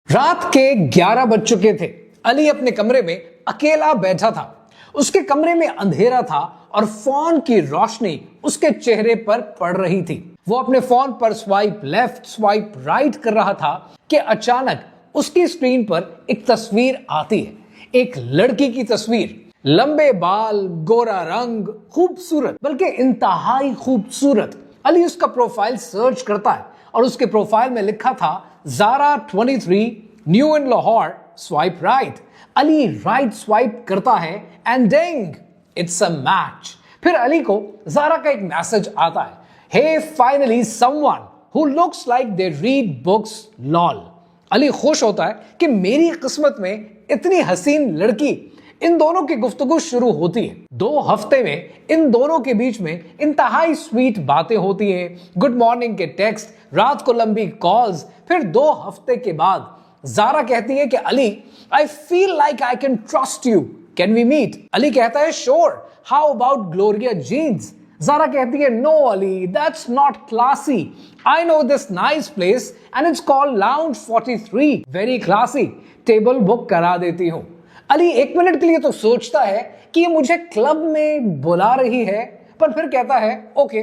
रात के 11 बज चुके थे। अली अपने कमरे में अकेला बैठा था। उसके कमरे में अंधेरा था और फोन की रोशनी उसके चेहरे पर पड़ रही थी। वो अपने फोन पर स्वाइप लेफ्ट स्वाइप राइट कर रहा था कि अचानक उसकी स्क्रीन पर एक तस्वीर आती है। एक लड़की की तस्वीर, लंबे बाल, गोरा रंग, खूबसूरत, बल्कि इंतहाई खूबसूरत। अली उसका प्रोफाइल सर्च करता है और उसके प्रोफाइल में लिखा था Zara 23, new in Lahore, swipe right. Ali right swipe करता है and ding, it's a match. फिर अली को ज़ारा का एक मैसेज आता है, hey finally someone who looks like they read books, lol. Ali खुश होता है कि मेरी किस्मत में इतनी हसीन लड़की। इन दोनों की गुफ्तगू शुरू होती है। 2 हफ्ते में इन दोनों के बीच में इंतहाई स्वीट बातें होती हैं, गुड मॉर्निंग के टेक्स्ट, रात को लंबी कॉल्स। फिर 2 हफ्ते के बाद ज़ारा कहती है कि Ali, I feel like I can trust you, can we meet? Ali कहता है sure, how about Gloria Jeans? Zara कहती है no Ali, that's not classy, I know this nice place and it's called lounge 43, very classy, table book करा देती हूं। Ali 1 minute के लिए तो सोचता है कि ये मुझे क्लब में बुला रही है, पर फिर कहता है ओके,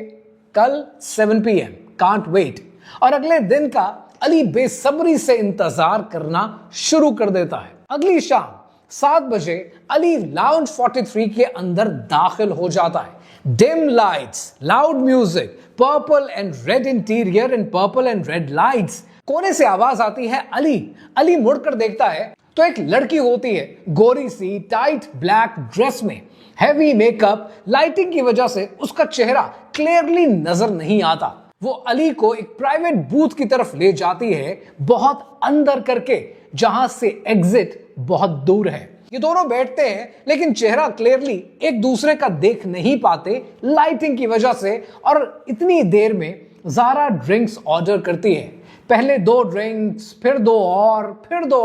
कल 7 PM, कांट वेट। और अगले दिन का अली बेसब्री से इंतजार करना शुरू कर देता है। अगली शाम 7 बजे अली लाउंज 43 के अंदर दाखिल हो जाता है। Dim lights, loud music, purple and red interior and purple and red lights. कोने से आवाज आती है अली मुड़कर देखता है तो एक लड़की होती है, गोरी सी, टाइट ब्लैक ड्रेस में, हैवी मेकअप। लाइटिंग की वजह से उसका चेहरा क्लियरली नजर नहीं आता। वो अली को एक प्राइवेट बूथ की तरफ ले जाती है, बहुत अंदर करके, जहां से एग्जिट बहुत दूर है। ये दोनों बैठते हैं लेकिन चेहरा क्लियरली एक दूसरे का देख नहीं पाते लाइटिंग की वजह से। और इतनी देर में ज़ारा ड्रिंक्स ऑर्डर करती है। पहले 2 ड्रिंक्स, फिर 2 और, फिर 2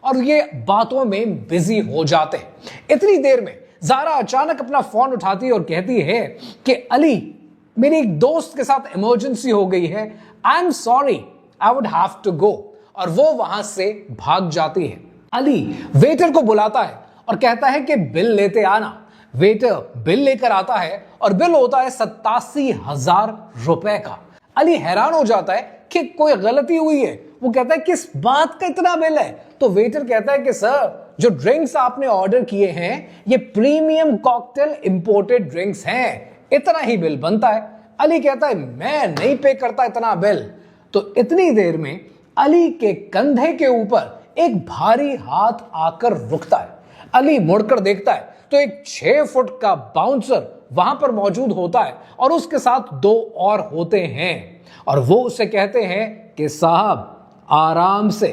और ये बातों में बिजी हो जाते हैं। इतनी देर में ज़ारा अचानक अपना फोन उठाती है और कहती है कि अली, मेरी एक दोस्त के साथ इमरजेंसी हो गई है, I am sorry, I would have to go. और वो वहां से भाग जाती है। अली वेटर को बुलाता है और कहता है कि बिल लेते आना। वेटर बिल लेकर आता है और बिल होता है 87,000 रुपए का। अली हैरान हो जाता है कि कोई गलती हुई है। वो कहता है किस बात का इतना बिल है? तो वेटर कहता है कि सर, जो ड्रिंक्स आपने ऑर्डर किए हैं ये प्रीमियम कॉकटेल इंपोर्टेड ड्रिंक्स हैं, इतना ही बिल बनता है। अली कहता है मैं नहीं पे करता इतना बिल। तो इतनी देर में अली के कंधे के ऊपर एक भारी हाथ आकर रुकता है। अली मुड़कर देखता है तो एक 6 फुट का बाउंसर वहां पर मौजूद होता है और उसके साथ 2 और होते हैं। और वो उसे कहते हैं कि साहब आराम से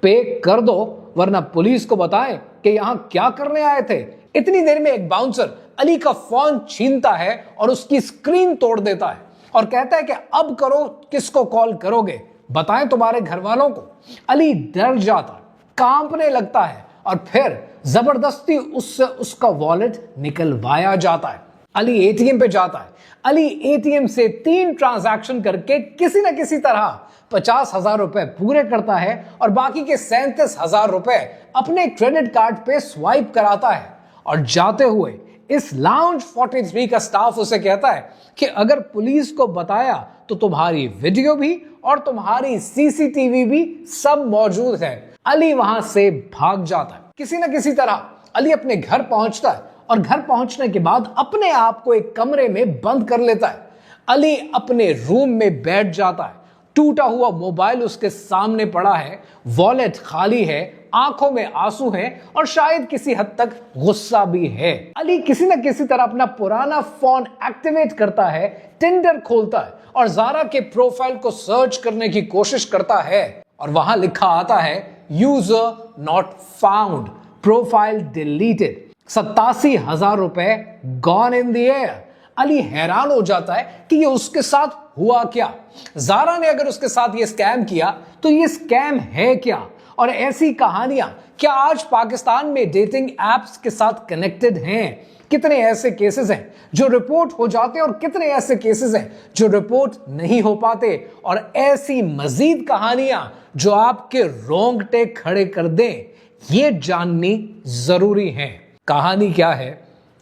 पे कर दो, वरना पुलिस को बताएं कि यहां क्या करने आए थे। इतनी देर में एक बाउंसर अली का फोन छीनता है और उसकी स्क्रीन तोड़ देता है और कहता है कि अब करो, किसको कॉल करोगे, बताएं तुम्हारे घर वालों को। अली डर जाता, कांपने लगता है और फिर जबरदस्ती उससे उसका वॉलेट निकलवाया जाता है। अली एटीएम पे जाता है। अली एटीएम से 3 ट्रांजैक्शन करके किसी न किसी तरह 50,000 रुपए पूरे करता है और बाकी के 37,000 रुपए अपने क्रेडिट कार्ड पे स्वाइप कराता है। और जाते हुए इस लाउंज 43 का स्टाफ उसे कहता है कि अगर पुलिस को बताया तो तुम्हारी वीडियो भी और तुम्हारी सीसीटीवी भी सब मौजूद है। अली वहां से भाग जाता है। किसी न किसी तरह अली अपने घर पहुंचता है और घर पहुंचने के बाद अपने आप को एक कमरे में बंद कर लेता है। अली अपने रूम में बैठ जाता है। टूटा हुआ मोबाइल उसके सामने पड़ा है, वॉलेट खाली है, आंखों में आंसू हैं और शायद किसी हद तक गुस्सा भी है। अली किसी न किसी तरह अपना पुराना फोन एक्टिवेट करता है, टिंडर खोलता है और ज़ारा के प्रोफाइल को सर्च करने की कोशिश करता है और वहां लिखा आता है user not found, profile deleted, 87,000 रुपए gone in the air. Ali हैरान हो जाता है कि ये उसके साथ हुआ क्या। ज़ारा ने अगर उसके साथ ये स्कैम किया तो ये स्कैम है क्या और ऐसी कहानियां क्या आज पाकिस्तान में डेटिंग एप्स के साथ कनेक्टेड हैं? कितने ऐसे केसेस हैं जो रिपोर्ट हो जाते हैं और कितने ऐसे केसेस हैं जो रिपोर्ट नहीं हो पाते, और ऐसी मजीद कहानियां जो आपके रोंगटे खड़े कर दें, ये जाननी जरूरी है। कहानी क्या है,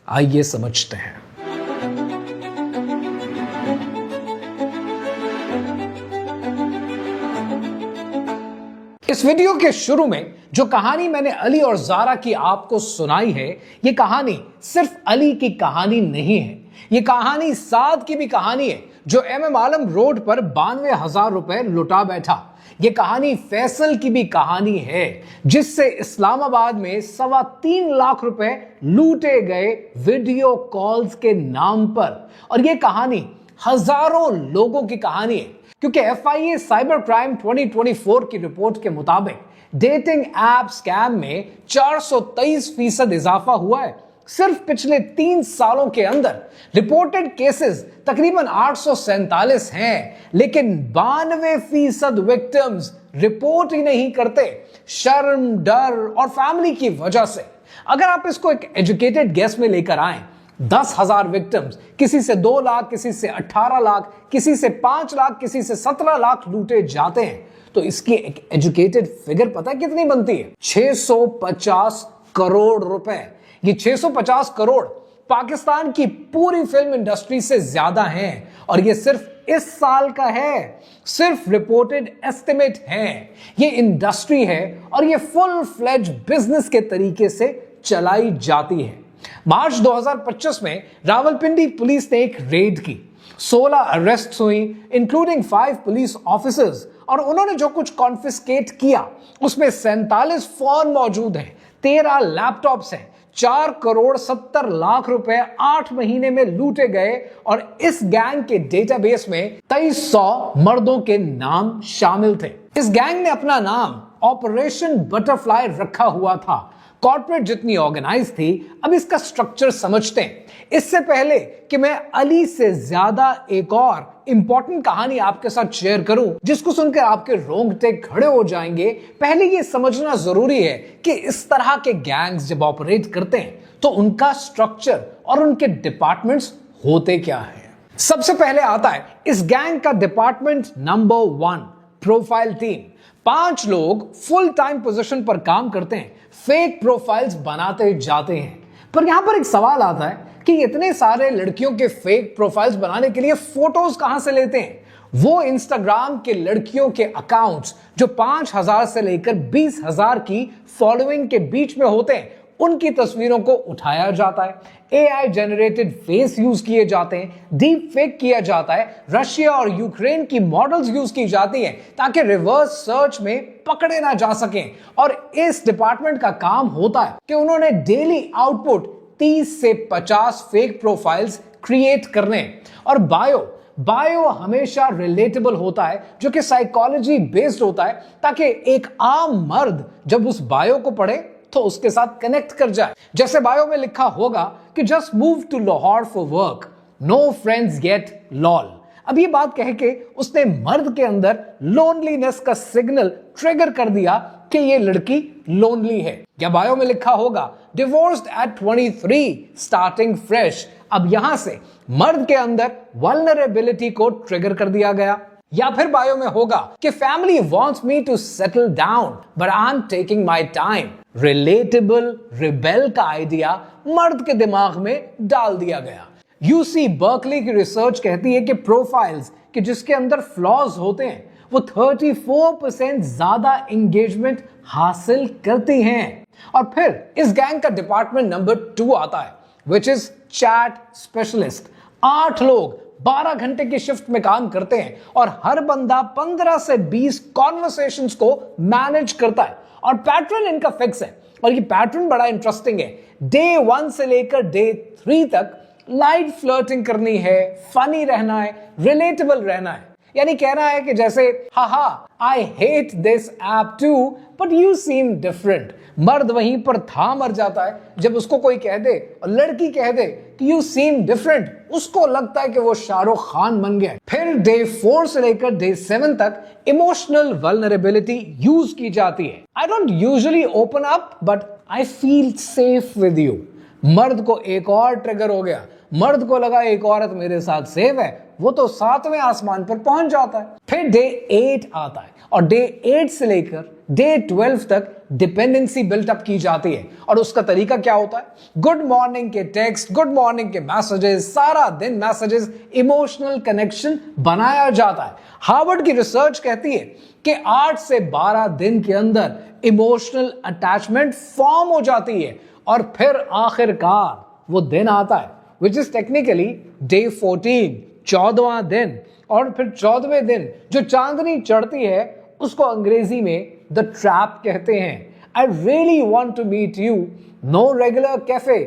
आइए समझते हैं। इस वीडियो के शुरू में जो कहानी मैंने अली और जारा की आपको सुनाई है, ये कहानी सिर्फ अली की कहानी नहीं है, ये कहानी साद की भी कहानी है जो MM आलम रोड पर 92,000 रुपए लुटा बैठा। ये कहानी फैसल की भी कहानी है जिससे इस्लामाबाद में 3.25 लाख रुपए लूटे गए वीडियो कॉल्स के नाम पर। और ये कहानी हजारों लोगों की कहानी है, क्योंकि FIA साइबर क्राइम 2024 की रिपोर्ट के मुताबिक डेटिंग ऐप स्कैम में 423% इजाफा हुआ है। सिर्फ पिछले 3 सालों के अंदर रिपोर्टेड केसेस तकरीबन 847 हैं, लेकिन 92% विक्टिम्स रिपोर्ट ही नहीं करते, शर्म, डर और फैमिली की वजह से। अगर आप इसको एक एजुकेटेड गेस में लेकर आए, 10,000 विक्टिम्स, किसी से 2 लाख, किसी से 18 लाख, किसी से 5 लाख, किसी से 17 लाख लूटे जाते हैं, तो इसकी एक एजुकेटेड फिगर पता है कितनी बनती है? 650 करोड़ रुपए। ये 650 करोड़ पाकिस्तान की पूरी फिल्म इंडस्ट्री से ज्यादा हैं, और ये सिर्फ इस साल का है, सिर्फ रिपोर्टेड एस्टिमेट है। ये इंडस्ट्री है और ये फुल फ्लेज बिजनेस के तरीके से चलाई जाती है। मार्च 2025 में रावलपिंडी पुलिस ने एक रेड की, 16 अरेस्ट हुई, इंक्लूडिंग 5 पुलिस ऑफिसर्स, और उन्होंने जो कुछ कॉन्फिस्केट किया उसमें 47 फोन मौजूद हैं, 13 लैपटॉप्स हैं, 4 करोड़ 70 लाख रुपए 8 महीने में लूटे गए, और इस गैंग के डेटाबेस में 2300 मर्दों के नाम शामिल थे। इस गैंग ने अपना नाम ऑपरेशन बटरफ्लाई रखा हुआ था। कॉर्पोरेट जितनी ऑर्गेनाइज थी, अब इसका स्ट्रक्चर समझते हैं। इससे पहले कि मैं अली से ज्यादा एक और इंपॉर्टेंट कहानी आपके साथ शेयर करूं जिसको सुनकर आपके रोंगटे खड़े हो जाएंगे, पहले ये समझना जरूरी है कि इस तरह के गैंग्स जब ऑपरेट करते हैं तो उनका स्ट्रक्चर और उनके डिपार्टमेंट्स होते क्या है। सबसे पहले आता है इस गैंग का डिपार्टमेंट नंबर 1, प्रोफाइल टीम। 5 लोग फुल टाइम पोजीशन पर काम करते हैं, फेक प्रोफाइल्स बनाते जाते हैं। पर यहां पर एक सवाल आता है कि इतने सारे लड़कियों के फेक प्रोफाइल्स बनाने के लिए फोटोज कहां से लेते हैं? वो इंस्टाग्राम के लड़कियों के अकाउंट्स जो 5,000 से लेकर 20,000 की फॉलोइंग के बीच में होते हैं, उनकी तस्वीरों को उठाया जाता है, AI जनरेटेड फेस यूज किए जाते हैं, डीप फेक किया जाता है, रशिया और यूक्रेन की मॉडल्स यूज की जाती हैं ताकि रिवर्स सर्च में पकड़े ना जा सकें। और इस डिपार्टमेंट का काम होता है कि उन्होंने डेली आउटपुट 30 से 50 फेक प्रोफाइल्स क्रिएट करने, और बायो हमेशा रिलेटेबल होता है, जो कि साइकोलॉजी बेस्ड होता है, ताकि एक आम मर्द जब उस बायो को पढ़े तो उसके साथ कनेक्ट कर जाए। जैसे बायो में लिखा होगा कि just move to Lahore for work, no friends yet, lol. अब ये बात कह के उसने मर्द के अंदर लोनलीनेस का सिग्नल ट्रिगर कर दिया कि ये लड़की लोनली है। या बायो में लिखा होगा डिवोर्स्ड एट 23, स्टार्टिंग फ्रेश। अब यहां से मर्द के अंदर वल्नरेबिलिटी को ट्रिगर कर दिया गया। या फिर बायो में होगा कि family wants me to settle down but I am taking my time. Relatable rebel का आइडिया मर्द के दिमाग में डाल दिया गया। UC बर्कली की रिसर्च कहती है कि प्रोफाइल्स कि जिसके अंदर फ्लॉज होते हैं वो 34% ज्यादा एंगेजमेंट हासिल करती हैं। और फिर इस गैंग का डिपार्टमेंट नंबर 2 आता है, विच इज चैट स्पेशलिस्ट। 8 लोग 12 घंटे की शिफ्ट में काम करते हैं और हर बंदा 15 से 20 कॉन्वर्सेशंस को मैनेज करता है, और पैटर्न इनका फिक्स है। और ये पैटर्न बड़ा इंटरेस्टिंग है। डे 1 से लेकर डे 3 तक लाइट फ्लर्टिंग करनी है, फनी रहना है, रिलेटेबल रहना है। यानी कहना है कि जैसे haha I hate this app too but you seem different. मर्द वहीं पर था मर जाता है जब उसको कोई कह दे और लड़की कह दे कि यू सीम डिफरेंट, उसको लगता है कि वो शाहरुख खान बन गया। फिर डे 4 से लेकर डे 7 तक इमोशनल वल्नरेबिलिटी यूज की जाती है। I don't usually open up but I feel safe with you. मर्द को एक और ट्रिगर हो गया, मर्द को लगा एक औरत मेरे साथ सेफ है, वो तो 7वें आसमान पर पहुंच जाता है। फिर डे 8 आता है और डे 8 से लेकर डे 12 तक डिपेंडेंसी बिल्टअप की जाती है। और उसका तरीका क्या होता है? गुड मॉर्निंग के टेक्स्ट, गुड मॉर्निंग के मैसेजेस, सारा दिन मैसेजेस, इमोशनल कनेक्शन बनाया जाता है। हार्वर्ड की रिसर्च कहती है कि 8 से 12 दिन के अंदर इमोशनल अटैचमेंट फॉर्म हो जाती है और फिर आखिरकार वो दिन आता है विच इज टेक्निकली डे 14, 14वां दिन। और फिर 14वें दिन जो चांदनी चढ़ती है उसको अंग्रेजी में द ट्रैप कहते हैं। I really want to meet you, no regular cafe,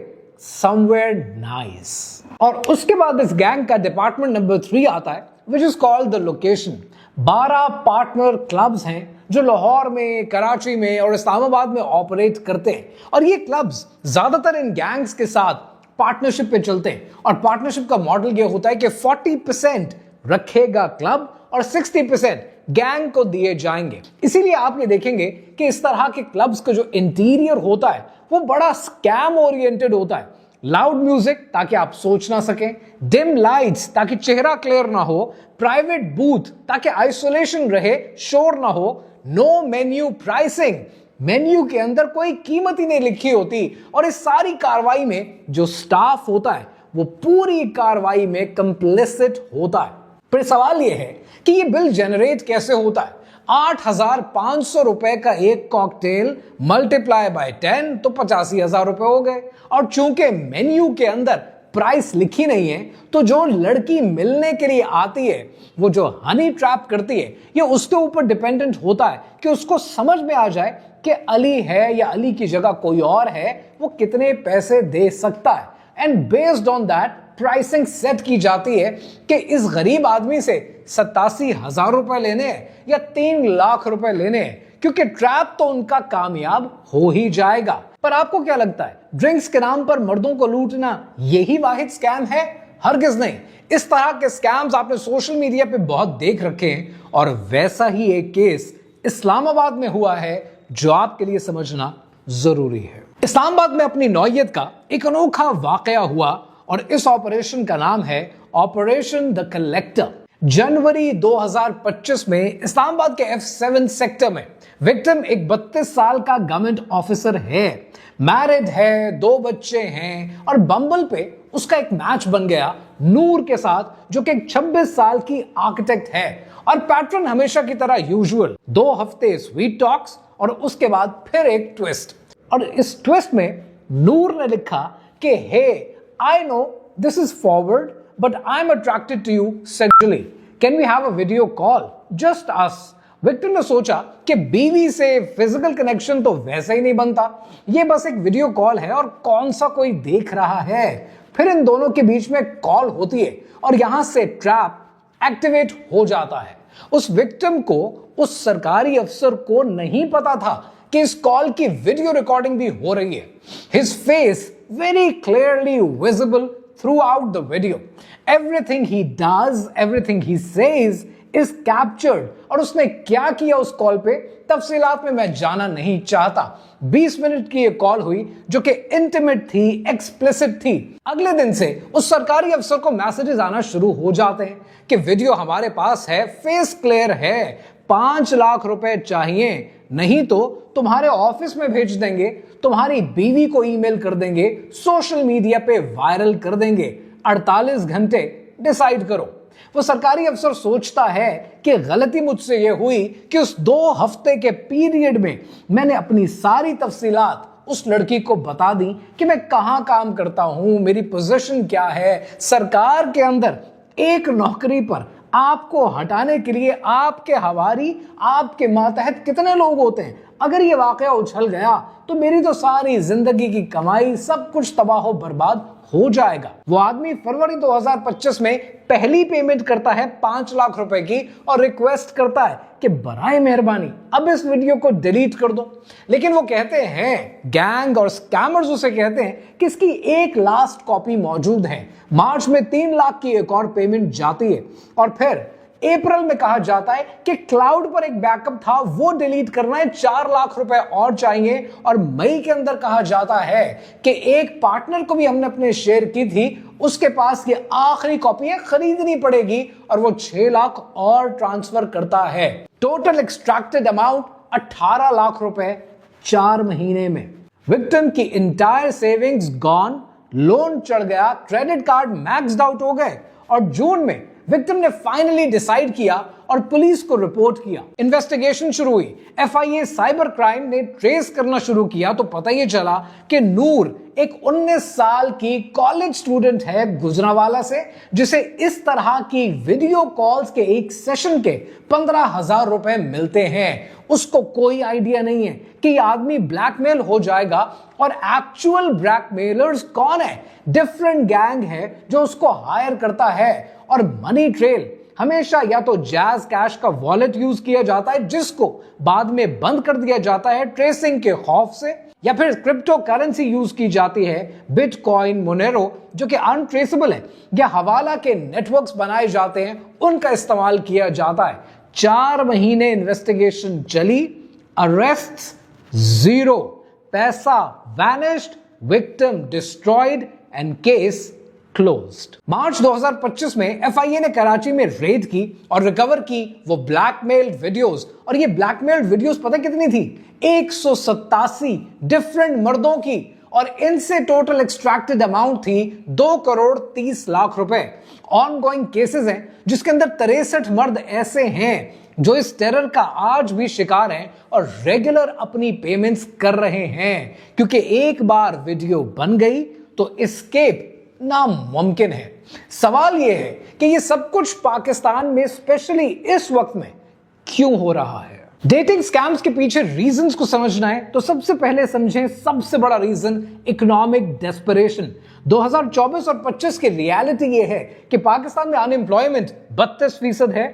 somewhere nice. और उसके बाद इस गैंग का डिपार्टमेंट नंबर 3 आता है which is called the location. 12 partner clubs हैं जो लाहौर में, कराची में और इस्लामाबाद में ऑपरेट करते हैं। और ये क्लब्स ज्यादातर इन गैंग्स के साथ पार्टनरशिप पे चलते हैं। और पार्टनरशिप का मॉडल ये होता है कि 40% रखेगा क्लब और 60% गैंग को दिए जाएंगे। इसीलिए आप ये देखेंगे कि इस तरह के क्लब्स का जो इंटीरियर होता है वो बड़ा स्कैम ओरिएंटेड होता है। लाउड म्यूजिक ताकि आप सोच ना सकें, डिम लाइट्स ताकि चेहरा क्लियर ना हो, प्राइवेट बूथ ताकि आइसोलेशन रहे, शोर ना हो, नो मेन्यू प्राइसिंग, मेन्यू के अंदर कोई कीमत ही नहीं लिखी होती। और इस सारी कार्रवाई में जो स्टाफ होता है वो पूरी कार्रवाई में कंप्लिसिट होता है। फिर सवाल यह है कि ये बिल जनरेट कैसे होता है? 8,500 रुपए का एक कॉकटेल मल्टीप्लाई बाय 10 तो 85,000 रुपए हो गए। और चूंकि मेन्यू के अंदर प्राइस लिखी नहीं है तो जो लड़की मिलने के लिए आती है, वो जो हनी ट्रैप करती है, ये उसके ऊपर डिपेंडेंट होता है कि उसको समझ में आ जाए कि अली है या अली की जगह कोई और है, वो कितने पैसे दे सकता है। And based on that pricing set की जाती है कि इस गरीब आदमी से 87,000 रुपए लेने हैं या 3 लाख रुपए लेने हैं, क्योंकि ट्रैप तो उनका कामयाब हो ही जाएगा। पर आपको क्या लगता है, ड्रिंक्स के नाम पर मर्दों को लूटना यही वाहिद स्कैम है? हरगिज नहीं। इस तरह के स्कैम्स आपने सोशल मीडिया पे बहुत देख रखे हैं और वैसा ही एक केस इस्लामाबाद में हुआ है जो आपके लिए समझना जरूरी है। इस्लामाबाद में अपनी नौयत का एक अनोखा वाकया हुआ और इस ऑपरेशन का नाम है ऑपरेशन द कलेक्टर। जनवरी 2025 में इस्लामाबाद के F7 सेक्टर में विक्टिम एक 32 साल का गवर्नमेंट ऑफिसर है, मैरिड है, 2 बच्चे हैं और बम्बल पे उसका एक मैच बन गया नूर के साथ जो कि एक 26 साल की आर्किटेक्ट है। और पैटर्न हमेशा की तरह यूजुअल 2 हफ्ते स्वीट टॉक्स और उसके बाद फिर एक ट्विस्ट। और इस ट्विस्ट में नूर ने लिखा कि hey, I know this is forward but I am attracted to you sexually, can we have a video call, just us. Victim ने सोचा कि बीवी से फिजिकल कनेक्शन तो वैसे ही नहीं बनता, ये बस एक वीडियो कॉल है और कौन सा कोई देख रहा है। फिर इन दोनों के बीच में कॉल होती है और यहां से ट्रैप एक्टिवेट हो जाता है। उस विक्टिम को, उस सरकारी अफसर को नहीं पता था कि इस कॉल की वीडियो रिकॉर्डिंग भी हो रही है। His face very clearly visible throughout the video. Everything he does, everything he says is captured. और उसने क्या किया उस कॉल पे, तफसीलात में मैं जाना नहीं चाहता। 20 मिनट की ये कॉल हुई जो कि इंटीमेट थी, एक्सप्लिसिट थी। अगले दिन से उस सरकारी अफसर को मैसेजेस आना शुरू हो जाते हैं कि वीडियो हमारे पास है, फेस क्लियर है, 5 लाख रुपए चाहिए, नहीं तो तुम्हारे ऑफिस में भेज देंगे, तुम्हारी बीवी को ईमेल कर देंगे, सोशल मीडिया पे वायरल कर देंगे, 48 घंटे डिसाइड करो। वो सरकारी अफसर सोचता है कि गलती मुझसे ये हुई कि उस 2 हफ्ते के पीरियड में मैंने अपनी सारी तफसीलात उस लड़की को बता दी कि मैं कहां काम करता हूं, मेरी पोजीशन क्या है, सरकार के अंदर एक नौकरी पर आपको हटाने के लिए आपके हवारी, आपके मातहत कितने लोग होते हैं, अगर ये वाकया उछल गया तो मेरी तो सारी जिंदगी की कमाई सब कुछ तबाह बर्बाद हो जाएगा। वो आदमी फरवरी 2025 में पहली पेमेंट करता है 5 लाख रुपए की और रिक्वेस्ट करता है कि बराए मेहरबानी अब इस वीडियो को डिलीट कर दो। लेकिन वो कहते हैं, गैंग और स्कैमर्स उसे कहते हैं कि इसकी एक लास्ट कॉपी मौजूद है। मार्च में 3 लाख की एक और पेमेंट जाती है और फिर अप्रैल में कहा जाता है कि क्लाउड पर एक बैकअप था, वो डिलीट करना है, 4 लाख रुपए और चाहिए। और मई के अंदर कहा जाता है कि एक पार्टनर को भी हमने अपने शेयर की थी, उसके पास ये आखिरी कॉपी खरीदनी पड़ेगी और वो 6 लाख और ट्रांसफर करता है। टोटल एक्सट्रैक्टेड अमाउंट 18 लाख रुपए 4 महीने में। विक्टिम की इंटायर सेविंग्स गॉन, लोन चढ़ गया, क्रेडिट कार्ड मैक्स्ड आउट हो गए और जून में विक्टिम ने फाइनली डिसाइड किया और पुलिस को रिपोर्ट किया। इन्वेस्टिगेशन शुरू हुई। एफआईए साइबर क्राइम ने ट्रेस करना शुरू किया तो पता ये चला कि नूर एक 19 साल की कॉलेज स्टूडेंट है गुजरांवाला से, जिसे इस तरह की वीडियो कॉल्स के एक सेशन के 15,000 रुपए मिलते हैं। उसको कोई आइडिया नहीं है कि ये आदमी ब्लैकमेल हो जाएगा और एक्चुअल ब्लैकमेलर्स कौन है। डिफरेंट गैंग है जो उसको हायर करता है और मनी ट्रेल हमेशा या तो जैज कैश का वॉलेट यूज किया जाता है जिसको बाद में बंद कर दिया जाता है ट्रेसिंग के खौफ से, या फिर क्रिप्टो करेंसी यूज की जाती है, बिटकॉइन, मोनेरो जो कि अनट्रेसेबल है, या हवाला के नेटवर्क्स बनाए जाते हैं, उनका इस्तेमाल किया जाता है। 4 महीने इन्वेस्टिगेशन चली, अरेस्ट 0, पैसा vanished, victim destroyed and case closed. March 2025 में एफआईए ने कराची में रेड की और रिकवर की वो ब्लैकमेल्ड वीडियोस। और ये ब्लैकमेल्ड वीडियोस पता कितनी थी? 187 डिफरेंट मर्दों की, और इनसे टोटल एक्सट्रैक्टेड अमाउंट थी 2 करोड़ 30 लाख रुपए। ऑनगोइंग केसेस हैं जिसके अंदर 63 मर्द ऐसे हैं जो इस टेरर का आज भी शिकार हैं और रेगुलर अपनी पेमेंट्स कर रहे हैं, क्योंकि एक बार वीडियो बन गई तो एस्केप नामुमकिन है। सवाल यह है कि ये सब कुछ पाकिस्तान में स्पेशली इस वक्त में क्यों हो रहा है? डेटिंग स्कैम्स के पीछे रीजंस को समझना है तो सबसे पहले समझें सबसे बड़ा रीजन इकोनॉमिक डेस्परेशन। 2024 और 25 की रियलिटी ये है कि पाकिस्तान में अनएम्प्लॉयमेंट 32% है,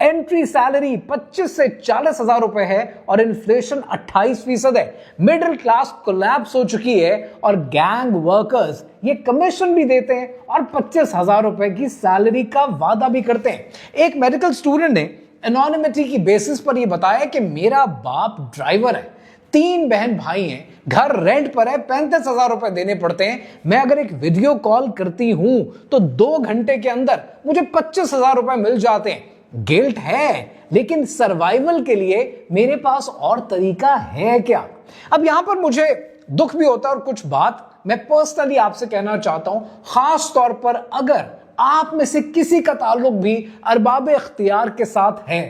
एंट्री सैलरी 25 से 40 हजार रुपए है और इन्फ्लेशन 28% है। मिडिल क्लास कोलैप्स हो चुकी है और गैंग वर्कर्स ये कमीशन भी देते हैं और 25,000 रुपए की सैलरी का वादा भी करते हैं। एक मेडिकल स्टूडेंट ने एनोनिमिटी की बेसिस पर यह बताया कि मेरा बाप ड्राइवर है, 3 बहन भाई हैं, घर रेंट पर है, 35,000 रुपए देने पड़ते हैं। मैं अगर एक वीडियो कॉल करती हूं तो 2 घंटे के अंदर मुझे 25,000 रुपए मिल जाते हैं। गिल्ट है, लेकिन सर्वाइवल के लिए मेरे पास और तरीका है क्या? अब यहां पर मुझे दुख भी होता है और कुछ बात मैं पर्सनली आपसे कहना चाहता हूं, खास तौर पर अगर आप में से किसी का ताल्लुक भी अरबाब इख्तियार के साथ है।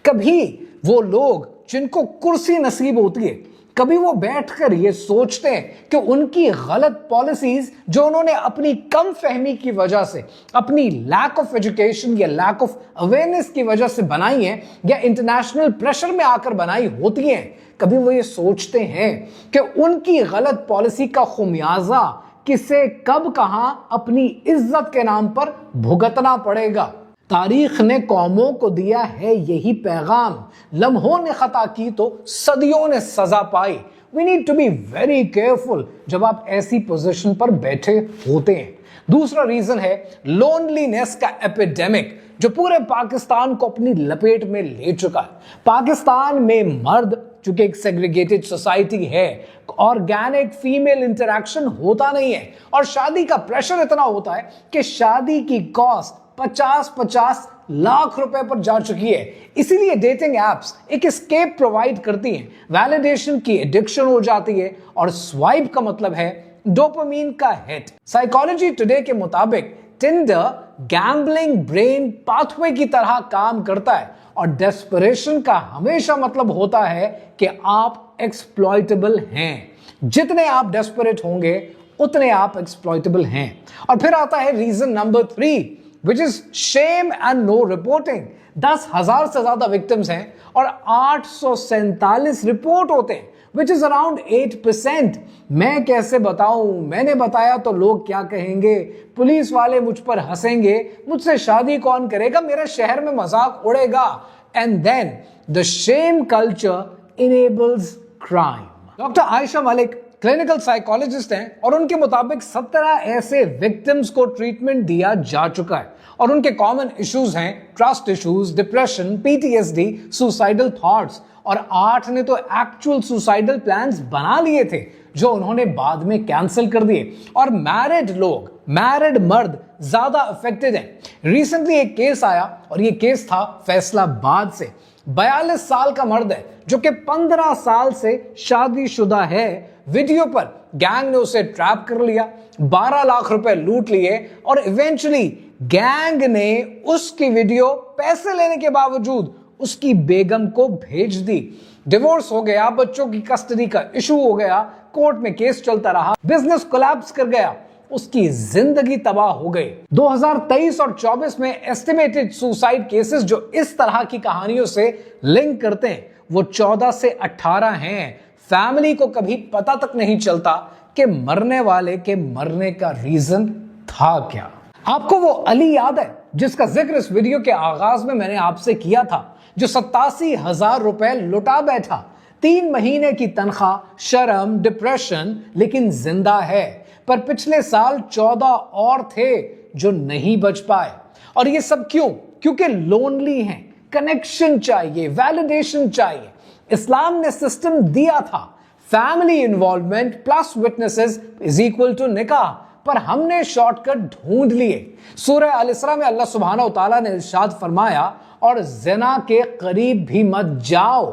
कभी वो लोग जिनको कुर्सी नसीब होती है, कभी वो बैठकर ये सोचते हैं कि उनकी गलत पॉलिसीज जो उन्होंने अपनी कम फहमी की वजह से, अपनी लैक ऑफ एजुकेशन या लैक ऑफ अवेयरनेस की वजह से बनाई हैं या इंटरनेशनल प्रेशर में आकर बनाई होती हैं, कभी वो ये सोचते हैं कि उनकी गलत पॉलिसी का खुमियाजा किसे कब कहां अपनी इज्जत के नाम पर भुगतना पड़ेगा। तारीख ने कौमों को दिया है यही पैगाम, लम्हों ने खता की तो सदियों ने सजा पाई। We need to be very careful जब आप ऐसी पोजीशन पर बैठे होते हैं। दूसरा रीजन है लोनलीनेस का एपिडेमिक जो पूरे पाकिस्तान को अपनी लपेट में ले चुका है। पाकिस्तान में मर्द, चूंकि एक सेग्रीगेटेड सोसाइटी है, ऑर्गेनिक फीमेल इंटरैक्शन होता नहीं है और शादी का प्रेशर इतना होता है कि शादी की कॉस्ट 50-50 लाख रुपए पर जा चुकी है। इसीलिए डेटिंग एप्स एक एस्केप प्रोवाइड करती हैं। वैलिडेशन की एडिक्शन हो जाती है और स्वाइप का मतलब है डोपामीन का हिट। साइकोलॉजी टुडे के मुताबिक टिंडर गैम्बलिंग ब्रेन पाथवे की तरह काम करता है और डेस्परेशन का हमेशा मतलब होता है कि आप एक्सप्लॉइटेबल हैं। जितने आप डेस्परेट होंगे उतने आप एक्सप्लॉइटेबल हैं। और फिर आता है reason number 3, which is shame and no reporting. 10,000 से ज्यादा विक्टिम्स हैं और 847 रिपोर्ट होते हैं, विच इज अराउंड 8%। मैं कैसे बताऊं, मैंने बताया तो लोग क्या कहेंगे, पुलिस वाले मुझ पर हंसेंगे, मुझसे शादी कौन करेगा, मेरे शहर में मजाक उड़ेगा। And then the shame culture enables crime. Doctor Ayesha Malik clinical psychologist हैं और उनके मुताबिक 17 ऐसे विक्टिम्स को ट्रीटमेंट दिया जा चुका है और उनके कॉमन इश्यूज हैं trust issues, depression, PTSD, suicidal thoughts, और 8 ने तो एक्चुअल सुसाइडल प्लान्स बना लिए थे जो उन्होंने बाद में कैंसिल कर दिए। और मैरिड मर्द ज्यादा अफेक्टेड हैं। रिसेंटली एक केस आया और ये केस था फैसलाबाद से। 42 साल का मर्द है जो कि 15 साल से शादीशुदा है। वीडियो पर गैंग ने उसे ट्रैप कर लिया, 12 लाख रुपए लूट लिए और इवेंचुअली गैंग ने उसकी वीडियो पैसे लेने के बावजूद उसकी बेगम को भेज दी। डिवोर्स हो गया, बच्चों की कस्टडी का इशू हो गया, कोर्ट में केस चलता रहा, बिजनेस कोलैप्स कर गया, उसकी जिंदगी तबाह हो गई। 2023 और 24 में एस्टिमेटेड सुसाइड केसेस जो इस तरह की कहानियों से लिंक करते हैं वो 14 से 18 हैं। फैमिली को कभी पता तक नहीं चलता कि मरने वाले के मरने का रीजन था क्या। आपको वो अली याद है जिसका जिक्र इस वीडियो के आगाज में मैंने आपसे किया था, जो 87,000 रुपए लुटा बैठा, 3 महीने की तनख्वाह, शर्म, डिप्रेशन, लेकिन जिंदा है। पर पिछले साल 14 और थे जो नहीं बच पाए। और ये सब क्यों? क्योंकि लोनली हैं, कनेक्शन चाहिए, वैलिडेशन चाहिए। इस्लाम ने सिस्टम दिया था, family involvement plus witnesses is equal to nikah, पर हमने शॉर्टकट ढूंढ लिए। सूरह अल इसरा में अल्लाह सुब्हानहू तआला ने इरशाद फरमाया, और ज़िना के करीब भी मत जाओ।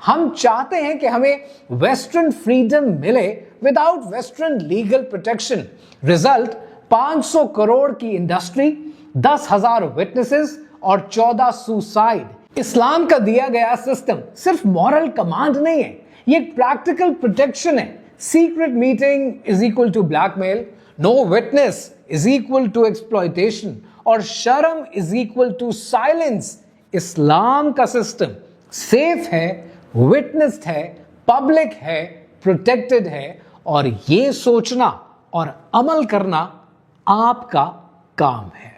हम चाहते हैं कि हमें वेस्टर्न फ्रीडम मिले without western legal protection. Result 500 crore की इंडस्ट्री, 10,000 विटनेसेस और 14 सुसाइड। इस्लाम का दिया गया सिस्टम सिर्फ मॉरल कमांड नहीं है, ये एक प्रैक्टिकल प्रोटेक्शन है। Secret meeting is equal to blackmail, no witness is equal to exploitation और शर्म is equal to silence. Islam का सिस्टम सेफ है, विटनेस्ड है, पब्लिक है, प्रोटेक्टेड है, और ये सोचना और अमल करना आपका काम है।